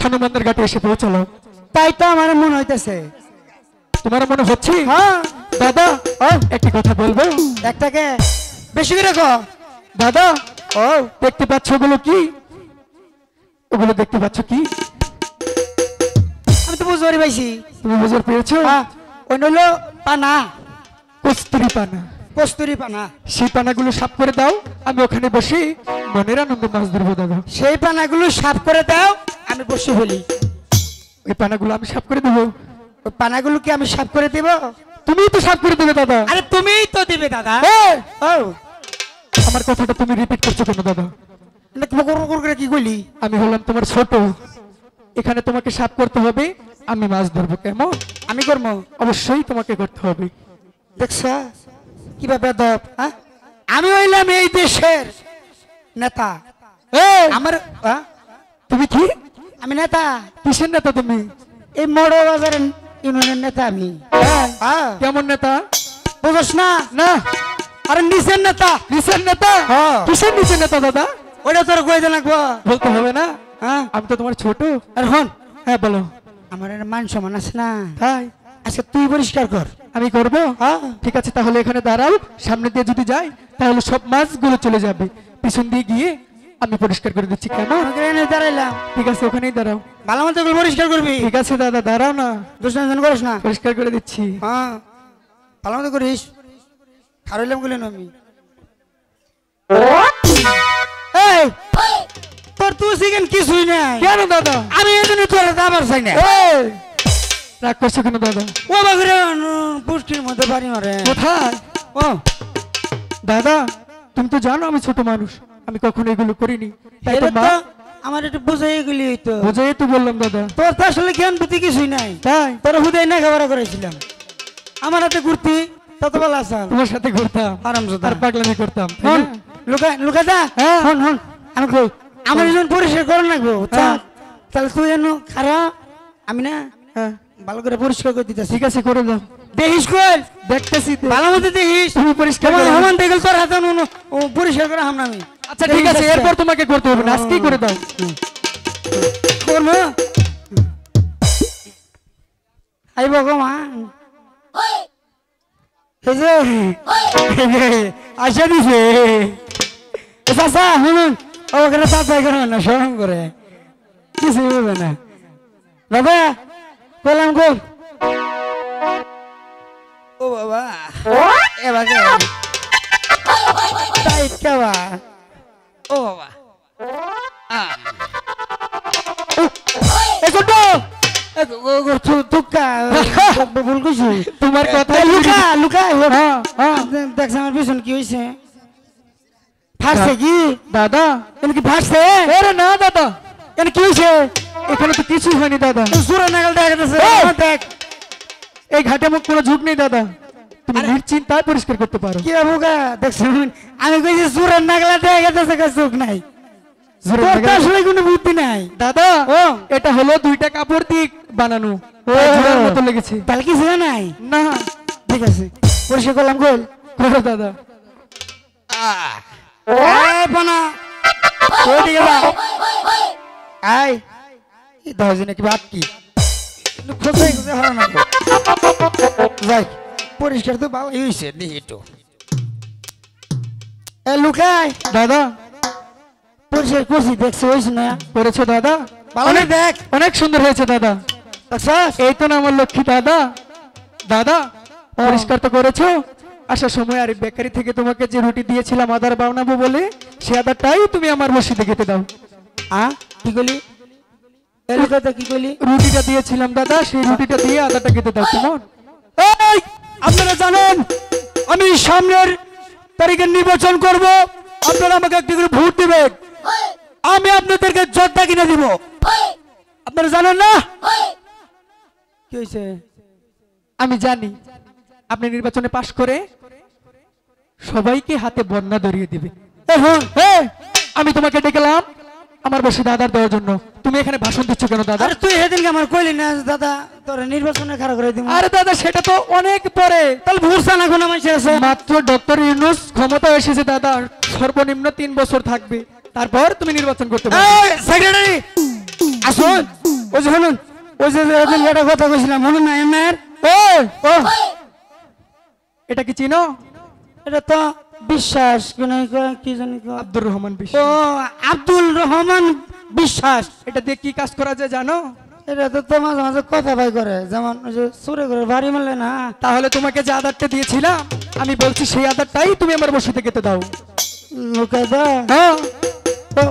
সানুমান্দার ঘাটে এসে পৌঁছালাম। তাই তো আমার মনে হইতেছে। তোমার মনে হচ্ছে? হ্যাঁ দাদা একটি কথা বলবো? একটাকে বেশি করে কো দাদা। ও দেখতে পাচ্ছ ওগুলো কি? ওগুলো দেখতে পাচ্ছ কি? আমি তো বুঝতে পাইছি। তুমি বুঝতে পেরেছো? হ্যাঁ ওই হলো পানা, কস্তুরি পানা। কস্তুরি পানা। সেই পানাগুলো সাফ করে দাও, আমি ওখানে বসে মনের আনন্দে মাছ ধরবো দাদা। সেই পানাগুলো সাফ করে দাও, আমি বসে ফেলি। ওই পানাগুলো আমি সাফ করে দেবো। ওই পানাগুলো কি আমি সাফ করে দেব? তুমিই তো সাফ করে দেবে দাদা। আরে তুমিই তো দিবে দাদা। ও আমার কথাটা তুমি রিপিট করছো কেন দাদা? কি কইলি? আমি হলাম তোমার ছোট, এখানে তোমাকে সাফ করতে হবে, আমি মাছ ধরবো। কেমন? আমি করবো? অবশ্যই তোমাকে করতে হবে। দেখছো কিভাবে দপ? আমি হইলাম এই দেশের নেতা। আমার তুমি কি? আমি নেতা। কিসের নেতা তুমি? এই মোড় বাজারের ইউনিয়নের নেতা আমি। কেমন নেতা? বুঝছ না? না। আরে নিচের নেতা। নিচের নেতা? কিসের নিচের নেতা দাদা? ওটা তোর কই দেন লাগবো? বলতে হবে না? আমি তো তোমার ছোট। আর হন। হ্যাঁ বলো। আমার মান সম্মান আছে না? তাই আচ্ছা তুই পরিষ্কার কর। আমি করবো? ঠিক আছে, তাহলে এখানে দাঁড়াও, সামনে দিয়ে যদি যাই তাহলে সব মাছগুলো চলে যাবে, পিছন দিয়ে গিয়ে আমি পরিষ্কার করে দিচ্ছি। কেমন? দাঁড়াইলাম। ঠিক আছে, ওখানেই দাঁড়াও। ভালো মতো পরিষ্কার করবি। ঠিক আছে দাদা, দাঁড়াও না। দুষ্টান করিস না। পরিষ্কার করে দিচ্ছি। হ্যাঁ ভালো মতো করিস। খারাইলাম বলে আমি। এই তোর তুই সিকেন কিছুই নাই। কেন দাদা? আমি এজন্য তোর দাবার চাই না। রাগ করছো কেন দাদা? ও বাগরে পুষ্টির মধ্যে বাড়ি মারে। কোথায়? ও দাদা তুমি তো জানো আমি ছোট মানুষ, আমি কখনো এগুলো করিনি। তাই তো মা আমার একটু বুঝাই গেলি হইতো। বুঝাই তো বললাম দাদা। তোর তো আসলে জ্ঞান বুদ্ধি কিছুই নাই। তাই তোর হুদাই না খাবার করেছিলাম। আমার হাতে ঘুরতি তত ভালো আসাম। তোমার সাথে ঘুরতাম আর পাগলামি করতাম। লুকা লুকা দা। হন হন আমি কই আমার যখন পরিষ্কার করে রাখবো তাহলে তুই যেন খারাপ আমি না ভালো করে পরিষ্কার করে দিতেছি। ঠিক আছে করে দাও। দেখিস কর দেখতেছি ভালো মতো দেখিস। তুমি পরিষ্কার করে হমান দেখল তোর হাতে পরিষ্কার করে হাম না আমি। আচ্ছা ঠিক আছে, এরপর তোমাকে করতে হবে না, আজকেই করে দাও। করবো। আই ভগবান আসা দিছে চাচা শুনুন ওখানে চাচা করে না সরম করে কিছু বলবে না। দাদা কলাম গো ও বাবা এবার টাইট কেবা ও বাবা ভুল করছি তোমার কথা লুকা লুকা দেখছ আমার পিছন কি হয়েছে ফাটছে কি দাদা এনে কি ফাটছে আরে না দাদা এনে কি হয়েছে এখানে তো কিছুই হয়নি দাদা সুরা নাগাল দেখা যাচ্ছে দেখ এই ঘাটে মুখ কোনো ঝুঁক নেই দাদা তুমি নিশ্চিন্তায় পরিষ্কার করতে পারো কি বোকা দেখছ আমি কইছি সুরা নাগাল দেখা যাচ্ছে চোখ নাই জোরে তোর তো লাগাও। আসলে কোনো বুদ্ধি নাই দাদা ও এটা হলো দুইটা কাপড় দিয়ে বানানো ও। জোড়ার মতো লেগেছে তাহলে কিছু নাই না ঠিক আছে পরিষ্কার করলাম গোল করো দাদা এই বানা কই দিকে যা আই এই দহজনে কি বাদ কি খোঁজাই খোঁজাই হারা না যাই পরিষ্কার তো ভালোই হইছে দেখি একটু এ লুকাই দাদা পরিষ্কার করছি দেখছো হইছে না করেছো দাদা ভালো দেখ অনেক সুন্দর হয়েছে দাদা দেখছস এই তো না আমার লক্ষ্মী দাদা দাদা পরিষ্কার তো করেছো আসার সময় আর বেকারি থেকে তোমাকে যে রুটি দিয়েছিলাম আদার বানাবো বলে সে আদারটাই তুমি আমার মসজিদে খেতে দাও কি কইলি এ লুকাতে কি কইলি রুটিটা দিয়েছিলাম দাদা সেই রুটিটা দিয়ে আদারটা খেতে দাও কেমন এই আপনারা জানেন আমি সামনের তারিখে নির্বাচন করব আপনারা আমাকে একটি করে ভোট দিবেন আমি আপনাদেরকে যোদ্ধা কিনে দিব আপনারা জানেন না কি হয়েছে আমি জানি আপনি নির্বাচনে পাশ করে সবাইকে হাতে বন্যা ধরিয়ে দিবে এখন আমি তোমাকে ডেকেলাম আমার বসে দাদার দেওয়ার জন্য তুমি এখানে ভাষণ দিচ্ছ কেন দাদা আরে তুই সেদিনকে আমার কইলি না দাদা তোর নির্বাচনে খারাপ করে দিব আরে দাদা সেটা তো অনেক পরে তাহলে ভুলছা না কোনো মানুষ আছে মাত্র ডক্টর ইউনূস ক্ষমতা এসেছে দাদা সর্বনিম্ন 3 বছর থাকবে তারপর তুমি নির্বাচন করতে পারবে এই সেক্রেটারি আসুন ওই যে শুনুন ওই যে ওদিন একটা কথা কইছিলাম মনে নাই আমার ও এটা কি চিনো এটা তো বিশ্বাস কি জানি কয়? আব্দুর রহমান ও বিশ্বাস আব্দুল রহমান বিশ্বাস এটা দিয়ে কি কাজ করা যায় জানো এটা তো মাঝে মাঝে কথা ভাই করে যেমন ওই যে সুরে করে বাড়ি মারলে না তাহলে তোমাকে যে আদারটা দিয়েছিলাম আমি বলছি সেই আদারটাই তুমি আমার বসিতে খেতে দাও লুকাই দা হ্যাঁ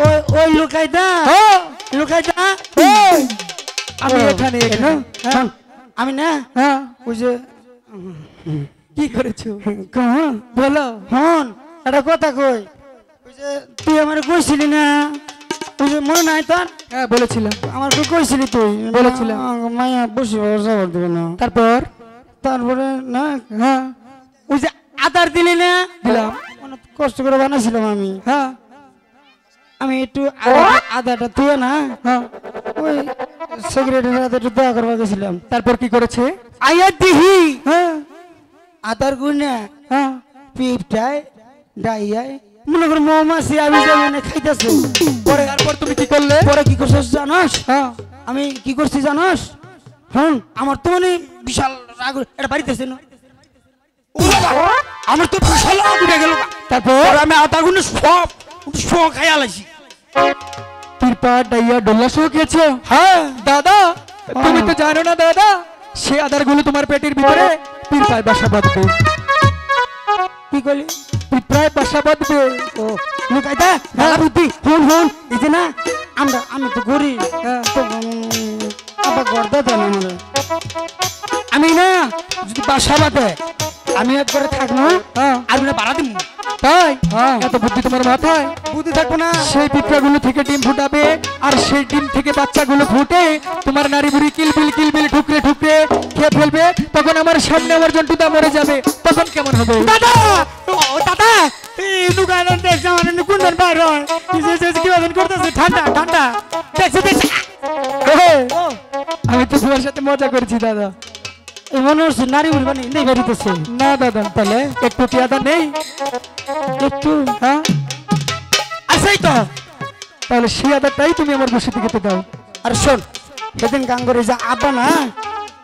ওই ওই লুকাই দা হ্যাঁ লুকাই দা আমি এখানে এখানে হ্যাঁ আমি না হ্যাঁ ওই যে কি করেছো কখন বলো হন একটা কথা কই ওই যে তুই আমার কইছিলি না ওই যে মনে নাই তোর হ্যাঁ বলেছিলাম আমার তো কইছিলি তুই বলেছিলাম। মাইয়া বসে জবাব দেবে না তারপর তারপরে না হ্যাঁ ওই যে আদার দিলি না দিলাম অনেক কষ্ট করে বানাইছিলাম আমি হ্যাঁ আমি একটু আদাটা তুই না হ্যাঁ ওই সেক্রেটারির হাতে একটু দয়া করবা গেছিলাম তারপর কি করেছে আয়া দিহি হ্যাঁ আদার গুণা হ্যাঁ পিপটায় ডাইয়ায় মনে করে মৌমাছি আমি যাবে খাইতেছে পরে তারপর তুমি কি করলে পরে কি করছিস জানাস হ্যাঁ আমি কি করছি জানাস হ্যাঁ আমার তো মানে বিশাল রাগ এটা বাড়িতেছে না ও বাবা, আমার তো বিশাল রাগ উঠে গেল তারপর আমি আধা গুণে সব খাই আলাইছি তিরপা ডাইয়া ডোলা সহ খেয়েছো হ্যাঁ দাদা তুমি তো জানো না দাদা সে আদারগুলো তোমার পেটের ভিতরে পিঁপড়ায় বাসা বাঁধবে কি করলি পিঁপড়ায় বাসা বাঁধবে ও লুকাইতা ভালো বুদ্ধি হন হন এই যে না আমি তো গরি হ্যাঁ। আবার গর্দা দেন আমাদের আমি না যদি বাসা বাঁধে আমি একবারে থাকবো হ্যাঁ আর মানে বাড়া দিব তাই হ্যাঁ। এত বুদ্ধি তোমার মাথায় বুদ্ধি থাকবো না সেই পিঁপড়াগুলো থেকে ডিম ফুটাবে আর সেই ডিম থেকে বাচ্চাগুলো ফুটে তোমার নারী বুড়ি কিলবিল ঠুকরে ঠুকরে খেয়ে ফেলবে তখন আমার সামনে আমার জন্টুদা মরে যাবে তখন কেমন হবে দাদা ও দাদা এই দোকানে দেখছ মানে কোনজন বাইর হয় কি ভাবে করতেছে ঠান্ডা ঠান্ডা দেখছ ও আমি তো তোমার সাথে মজা করছি দাদা এই মনে হচ্ছে নারী বুড়ি মানে নেই বেরিতেছে না দাদা তাহলে একটু কি আদা নেই একটু হ্যাঁ আছেই তো তাহলে সেই আদারটাই তুমি আমার বসিতে খেতে দাও আর শোন সেদিন গাঙ্গরে যে আব্বা না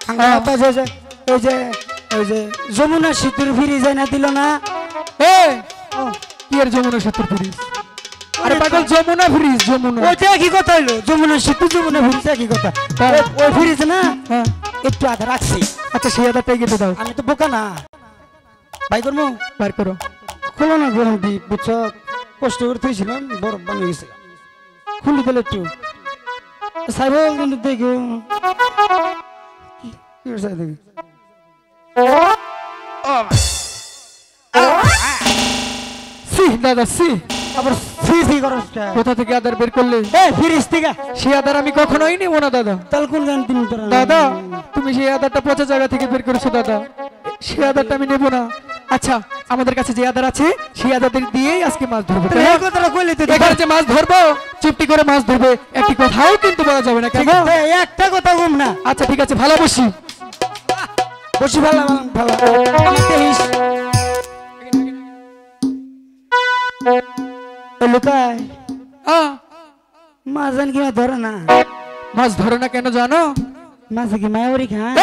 গাঙ্গর আব্বা যে ওই যে ওই যে যমুনা সেতুর ফিরে যায় না দিল না এ কি আর যমুনা সেতুর ব্রিজ আরে পাগল যমুনা ব্রিজ যমুনা ওইটা কি কথা হইলো যমুনা সেতু যমুনা ফিরিজ কি কথা হ্যাঁ। ওই ফিরিজ না হ্যাঁ একটু আধা রাখছি। আচ্ছা সেই আদারটাই কেটে দাও। আমি তো বোকা না, ভাই করবো বার করো। খোলো না গরম দি বুঝছ, কষ্ট করে থইছিলাম বরফ বানিয়ে গেছে, খুলি দিলে একটু সাইব কিন্তু দেখো কি হয়েছে দেখি। সি দাদা সি, আবার ফ্রি ফ্রি করো কোথা থেকে আদার বের করলে? ফিরিস থেকে সেই আদার আমি কখনোই নেবো না দাদা। তাহলে কোন গান তুমি তোরা দাদা তুমি সেই আদারটা পচা জায়গা থেকে বের করেছো দাদা, সেই আদারটা আমি নেবো না। আচ্ছা আমাদের কাছে যে আদার আছে সেই আদারদের দিয়েই আজকে মাছ ধরবো। তাহলে এই কথাটা কইলে তো এখানে যে মাছ ধরবো চুপটি করে মাছ ধরবে, একটি কথাও কিন্তু বলা যাবে না, কেমন? একটা কথা কম না। আচ্ছা ঠিক আছে, ভালো বসি বসি ভালো ভালো দেখিস লুকায় মাছ জান কিনা ধরে না। মাছ ধরো না কেন জানো? মাছ কি মায়াবরি খায়?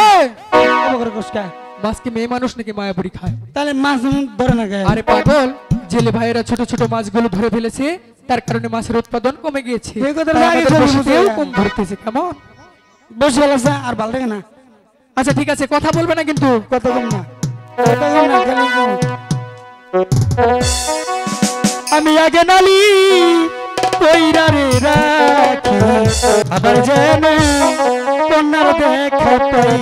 কসকা মাছ কি মেয়ে মানুষ নাকি মায়াপুরি খায়? তাহলে মাছ ধরে না গায়ে। আরে পাগল, জেলে ভাইয়েরা ছোট ছোট মাছগুলো ধরে ফেলেছে, তার কারণে মাছের উৎপাদন কমে গিয়েছে, এই কথা তাই আগে আমাদের বলবো বড়শিতেও বুঝে। কম ধরতেছে, কেমন? বসে ভালো আছে আর ভালো লাগে না। আচ্ছা ঠিক আছে, কথা বলবে না কিন্তু। কথা কম না, কথা কম না, খালি কম। আমি আগে নালি কইরা রে রাখি, আবার যেন কন্যার দেখা পাই।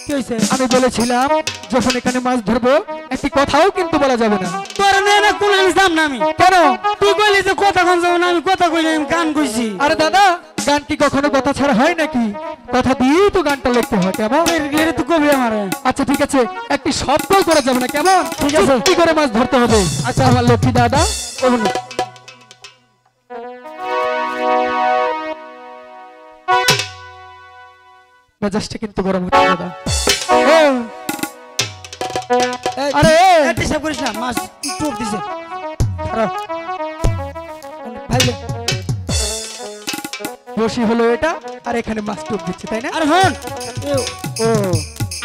কি হয়েছে? আমি বলেছিলাম যখন এখানে মাছ ধরবো একটি কথাও কিন্তু বলা যাবে না। তোর নিয়ে না কোন আনসাম না আমি। কেন? তুই কইলি যে কথা কন যাবো না, আমি কথা কইলি আমি গান কইছি। আরে দাদা, গান কি কখনো কথা ছাড়া হয় নাকি? কথা দিয়েই তো গানটা লিখতে হয়, কেমন? এর তো কবি আমারে। আচ্ছা ঠিক আছে, একটি শব্দ করা যাবে না, কেমন? ঠিক আছে। কি করে মাছ ধরতে হবে? আচ্ছা আমার লক্ষ্মী দাদা, কবনি মেজাজটা কিন্তু গরম হচ্ছে দাদা। আরে এটি সব করিস না, মাছ চোখ দিছে। খারাপ ভাই বসি হলো এটা, আর এখানে মাছ টোপ দিচ্ছে, তাই না? আর হন ও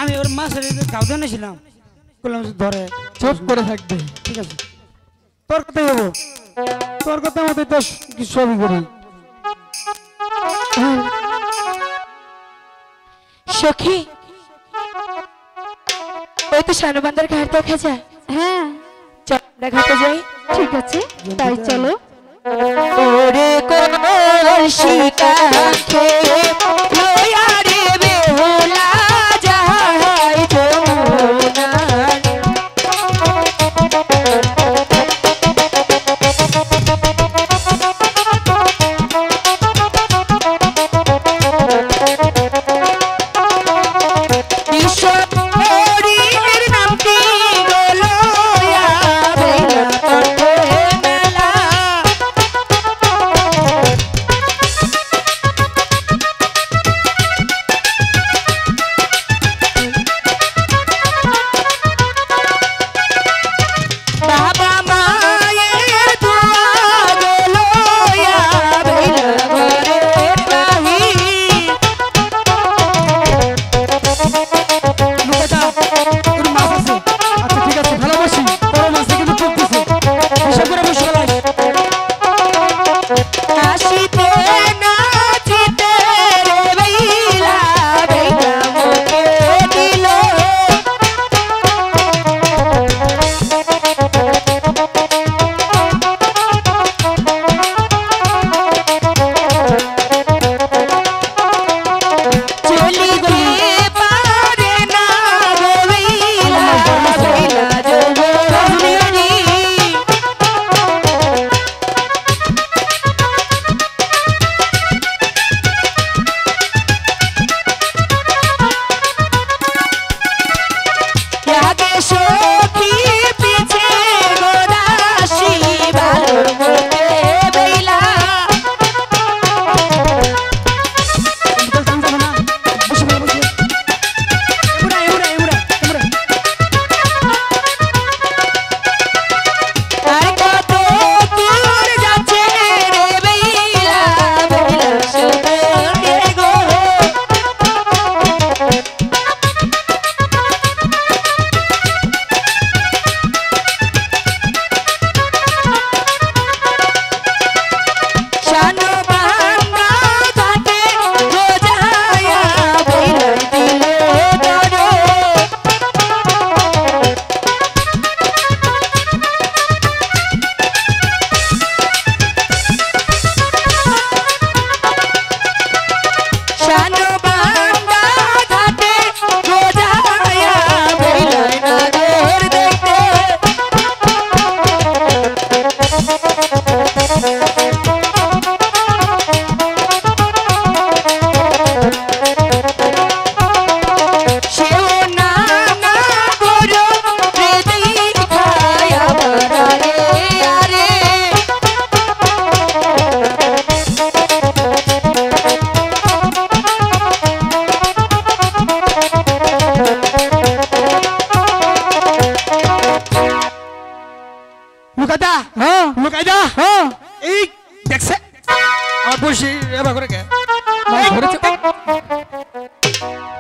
আমি ওর মাছের গাও জানিয়েছিলাম, বললাম যে ধরে চুপ করে থাকবে। ঠিক আছে, তোর কথাই হবো, তোর কথা মতো তো সবই করি। সখী, ওই তো সানুবান্দার ঘাট দেখা যায়। হ্যাঁ চল আমরা ঘাটে যাই। ঠিক আছে, তাই চলো। ওরে কোমল শিকাখে লয়া রে বেহুলা যায় যমুনার। বিশ্ব হরিণের নামটি গলয়া বেলা কণ্ঠে মেলা।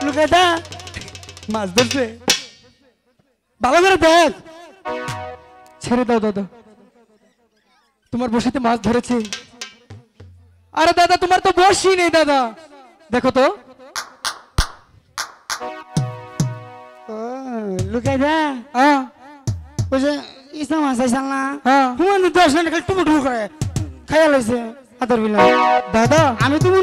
লুকাই দা মাছ ধরছে ভালো করে দেখ ছেড়ে দাও দাদা, তোমার বসিতে মাছ ধরেছে। আরে দাদা তোমার তো বসি নেই দাদা, দেখো তো। লুকাই দা হ্যাঁ ওই যে ইসলাম আসাইছাল না হ্যাঁ হুমান 10 মিনিট খালি টুমু টুমু করে খাইয়া লাইছে আদর বিলা দাদা আমি তুমি